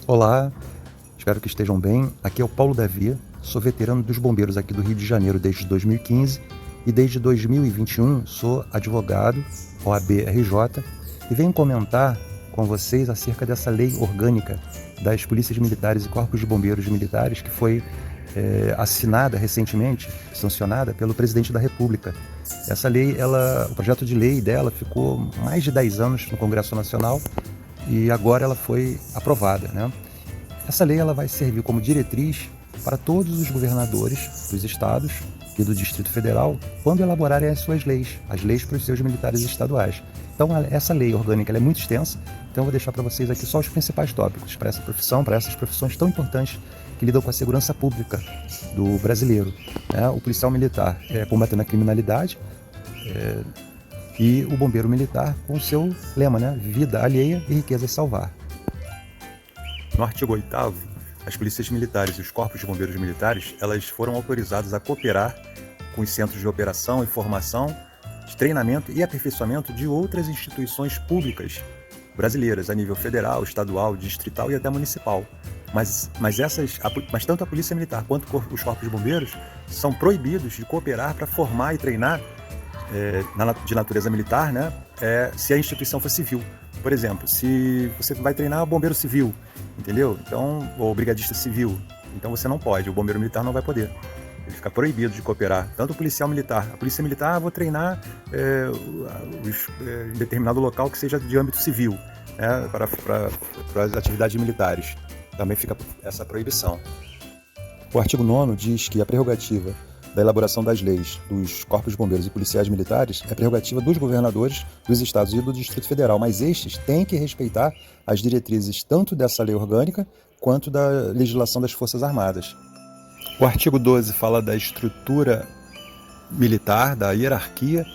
Olá, espero que estejam bem. Aqui é o Paulo Davia, sou veterano dos bombeiros aqui do Rio de Janeiro desde 2015 e desde 2021 sou advogado OAB-RJ e venho comentar com vocês acerca dessa lei orgânica das polícias militares e corpos de bombeiros militares que foi assinada recentemente, sancionada pelo presidente da República. Essa lei, o projeto de lei dela ficou mais de 10 anos no Congresso Nacional e agora ela foi aprovada, né? Essa lei ela vai servir como diretriz para todos os governadores dos estados e do Distrito Federal quando elaborarem as suas leis, as leis para os seus militares estaduais. Então essa lei orgânica ela é muito extensa, então eu vou deixar para vocês aqui só os principais tópicos para essa profissão, para essas profissões tão importantes que lidam com a segurança pública do brasileiro, né? O policial militar combatendo a criminalidade, e o bombeiro militar com o seu lema, né? Vida alheia e riqueza salvar. No artigo 8º, as polícias militares e os corpos de bombeiros militares, elas foram autorizadas a cooperar com os centros de operação e formação, de treinamento e aperfeiçoamento de outras instituições públicas brasileiras, a nível federal, estadual, distrital e até municipal. Mas tanto a polícia militar quanto os corpos de bombeiros são proibidos de cooperar para formar e treinar de natureza militar, né? Se a instituição for civil. Por exemplo, se você vai treinar bombeiro civil, entendeu? Então, ou brigadista civil, então você não pode, o bombeiro militar não vai poder. Ele fica proibido de cooperar. Tanto o policial militar. A polícia militar, vou treinar em determinado local que seja de âmbito civil, né, para as atividades militares. Também fica essa proibição. O artigo 9º diz que a prerrogativa da elaboração das leis dos corpos de bombeiros e policiais militares é prerrogativa dos governadores dos estados e do Distrito Federal, mas estes têm que respeitar as diretrizes tanto dessa lei orgânica quanto da legislação das Forças Armadas. O artigo 12 fala da estrutura militar, da hierarquia,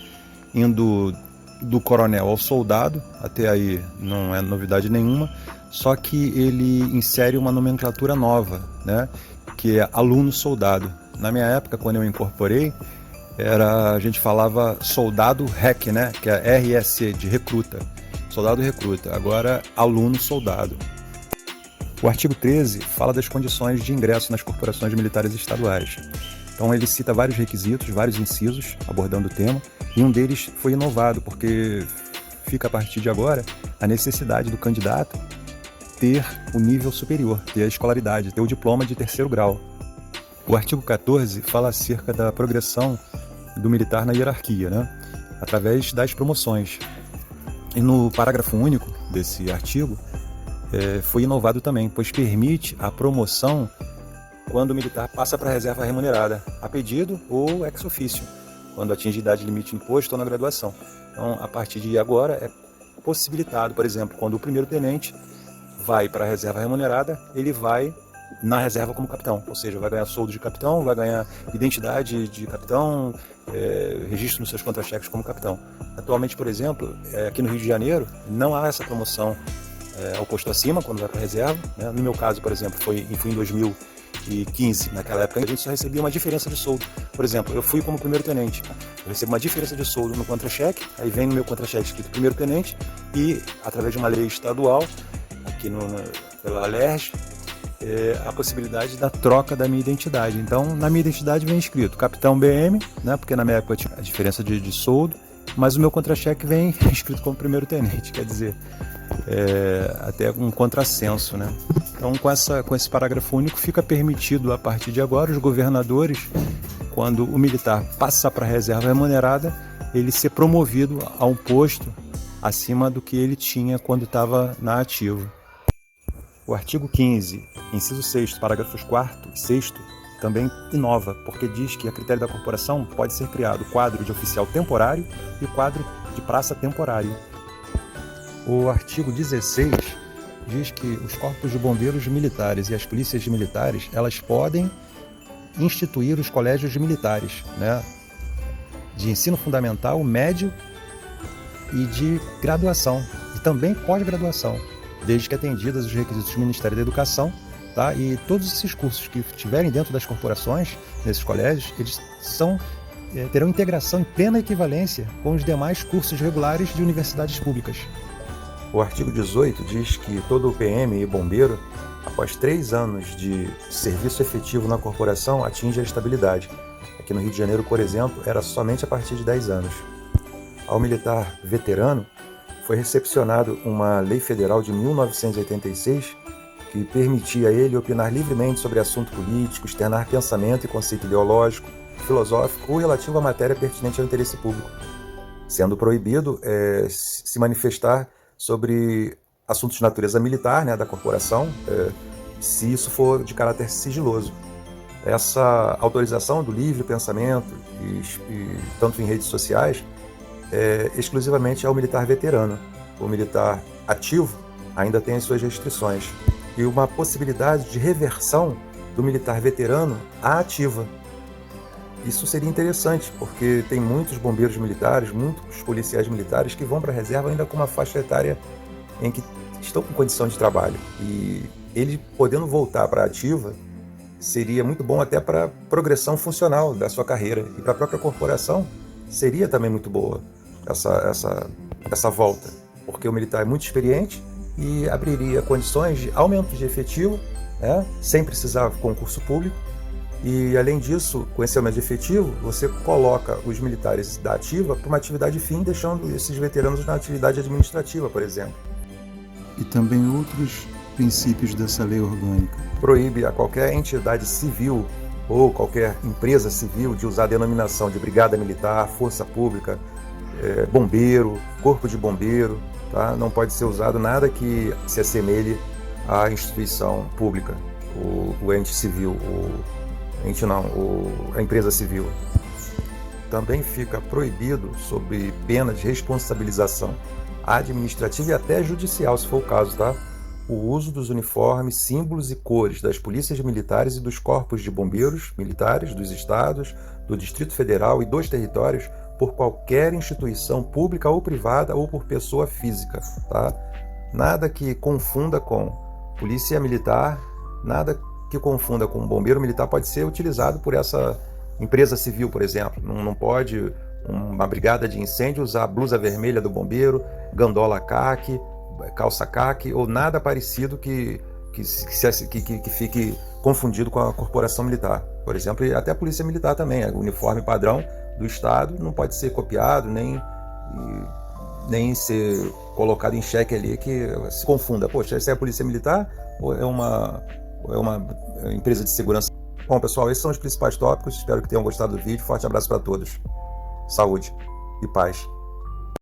indo do coronel ao soldado, até aí não é novidade nenhuma, só que ele insere uma nomenclatura nova, né, que é aluno-soldado. Na minha época, quando eu incorporei, a gente falava soldado REC, né? Que é RSC, de recruta. Soldado recruta. Agora, aluno-soldado. O artigo 13 fala das condições de ingresso nas corporações militares estaduais. Então, ele cita vários requisitos, vários incisos, abordando o tema, e um deles foi inovado, porque fica a partir de agora a necessidade do candidato ter o nível superior, ter a escolaridade, ter o diploma de 3º grau. O artigo 14 fala acerca da progressão do militar na hierarquia, né? Através das promoções. E no parágrafo único desse artigo foi inovado também, pois permite a promoção quando o militar passa para a reserva remunerada, a pedido ou ex officio, quando atinge idade limite imposto ou na graduação. Então, a partir de agora, é possibilitado, por exemplo, quando o primeiro-tenente vai para a reserva remunerada, ele vai na reserva como capitão, ou seja, vai ganhar soldo de capitão, vai ganhar identidade de capitão, registro nos seus contra-cheques como capitão. Atualmente, por exemplo, aqui no Rio de Janeiro, não há essa promoção ao posto acima, quando vai para a reserva, né? No meu caso, por exemplo, fui em 2015, naquela época a gente só recebia uma diferença de soldo. Por exemplo, eu fui como primeiro-tenente, eu recebo uma diferença de soldo no contra-cheque, aí vem no meu contra-cheque escrito primeiro-tenente e, através de uma lei estadual, aqui pela ALERJ, a possibilidade da troca da minha identidade. Então, na minha identidade vem escrito Capitão BM, né, porque na minha época tinha a diferença de soldo, mas o meu contra-cheque vem escrito como primeiro-tenente, quer dizer, até um contrassenso, né? Então, com esse parágrafo único, fica permitido, a partir de agora, os governadores, quando o militar passa para a reserva remunerada, ele ser promovido a um posto acima do que ele tinha quando estava na ativa. O artigo 15, inciso 6º, parágrafos 4º e 6º, também inova, porque diz que a critério da corporação pode ser criado quadro de oficial temporário e quadro de praça temporário. O artigo 16 diz que os corpos de bombeiros militares e as polícias militares, elas podem instituir os colégios militares, né, de ensino fundamental, médio e de graduação, e também pós-graduação, desde que atendidas os requisitos do Ministério da Educação, tá? E todos esses cursos que estiverem dentro das corporações, nesses colégios, eles terão integração em plena equivalência com os demais cursos regulares de universidades públicas. O artigo 18 diz que todo PM e bombeiro após 3 anos de serviço efetivo na corporação, atinge a estabilidade. Aqui no Rio de Janeiro, por exemplo, era somente a partir de 10 anos. Ao militar veterano, foi recepcionado uma lei federal de 1986 que permitia a ele opinar livremente sobre assunto político, externar pensamento e conceito ideológico, filosófico ou relativo à matéria pertinente ao interesse público, sendo proibido se manifestar sobre assuntos de natureza militar, da corporação, se isso for de caráter sigiloso. Essa autorização do livre pensamento, e tanto em redes sociais, exclusivamente ao militar veterano. O militar ativo ainda tem as suas restrições. E uma possibilidade de reversão do militar veterano à ativa. Isso seria interessante, porque tem muitos bombeiros militares, muitos policiais militares que vão para a reserva ainda com uma faixa etária em que estão com condição de trabalho. E ele podendo voltar para a ativa seria muito bom até para a progressão funcional da sua carreira. E para a própria corporação seria também muito boa essa volta, porque o militar é muito experiente e abriria condições de aumento de efetivo, sem precisar de concurso público. E, além disso, com esse aumento de efetivo, você coloca os militares da ativa para uma atividade fim, deixando esses veteranos na atividade administrativa, por exemplo. E também outros princípios dessa lei orgânica. Proíbe a qualquer entidade civil ou qualquer empresa civil de usar a denominação de brigada militar, força pública, bombeiro, corpo de bombeiro, tá? Não pode ser usado nada que se assemelhe à instituição pública, o ente civil, a empresa civil. Também fica proibido, sob pena de responsabilização administrativa e até judicial, se for o caso, tá? O uso dos uniformes, símbolos e cores das polícias militares e dos corpos de bombeiros militares dos estados, do Distrito Federal e dos territórios por qualquer instituição pública ou privada ou por pessoa física, tá? Nada que confunda com polícia militar, nada que confunda com bombeiro militar pode ser utilizado por essa empresa civil, por exemplo. Não pode uma brigada de incêndio usar a blusa vermelha do bombeiro, gandola caque, calça caque ou nada parecido que fique confundido com a corporação militar. Por exemplo, e até a polícia militar também, o uniforme padrão do Estado não pode ser copiado, nem ser colocado em xeque ali que se confunda. Poxa, essa é a polícia militar ou é uma empresa de segurança? Bom, pessoal, esses são os principais tópicos. Espero que tenham gostado do vídeo. Forte abraço para todos. Saúde e paz.